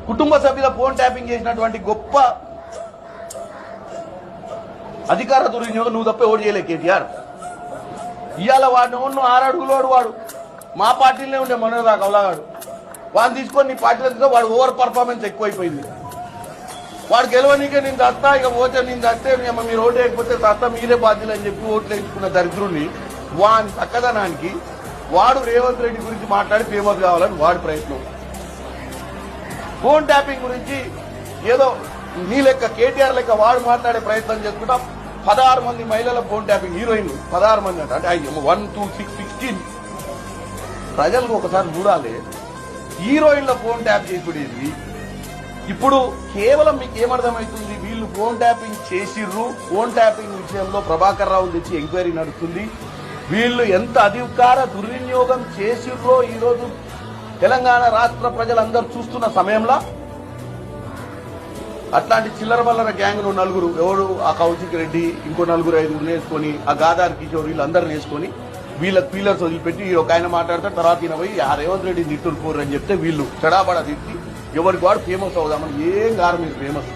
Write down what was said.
కుటుంబ సభ్యుల phone tapping చేసినటువంటి గొప్ప అధికార దుర్వినియోగం నువ్వు తప్ప ఓడి చేయలే కేటీఆర్. ఇవాళ వాడిని 6 అడుగులోడు వాడు మా పార్టీలోనే ఉండే మనోదాకా అవలాగాడు వాడిని తీసుకొని నీ పార్టీలో వాడు ఓవర్ పర్ఫార్మెన్స్ ఎక్కువైపోయింది. వాడు గెలవనీకే నేను దస్తా ఇక ఓటే నేను దస్తే మీరు ఓటు వేయకపోతే దస్తా మీరే బాధ్యులు అని చెప్పి ఓట్లు వేసుకున్న దరిద్రుడిని వాని చక్కదనానికి వాడు రేవంత్ రెడ్డి గురించి మాట్లాడి ఫేమస్ కావాలని వాడి ప్రయత్నం. ఫోన్ ట్యాపింగ్ గురించి ఏదో నీ లెక్క కేటీఆర్ లెక్క వాడు మాట్లాడే ప్రయత్నం చేసుకుంటా 16 మంది మహిళల ఫోన్ ట్యాపింగ్ హీరోయిన్లు 16 మంది అంటే 1, 2, 6, 16 ప్రజలకు ఒకసారి చూడాలి. హీరోయిన్ల ఫోన్ ట్యాప్ చేసుకునేది ఇప్పుడు కేవలం మీకు ఏమర్థమవుతుంది? వీళ్ళు ఫోన్ ట్యాపింగ్ చేసిర్రు. ఫోన్ ట్యాపింగ్ విషయంలో ప్రభాకర్ రావు తెచ్చి ఎంక్వైరీ నడుస్తుంది. వీళ్ళు ఎంత అధికార దుర్వినియోగం చేసిర్రో ఈరోజు తెలంగాణ రాష్ట్ర ప్రజలందరూ చూస్తున్న సమయంలో అట్లాంటి చిల్లర బల్లర గ్యాంగ్ నలుగురు ఎవరు ఆ కౌశిక్ రెడ్డి ఇంకో 4-5 వేసుకొని ఆ గాదార్ కిషోర్ వీళ్ళందరిని వేసుకొని వీళ్ళకి పీలర్స్ వదిలిపెట్టి ఒక ఆయన మాట్లాడతారు. తర్వాత ఈయన పోయి ఆ రేవంత్ రెడ్డి తిట్టుడు పోరు అని చెప్తే వీళ్ళు చెడాబడా తిట్టి ఎవరికి వాడు ఫేమస్ అవుదామని ఏం గారు మీరు ఫేమస్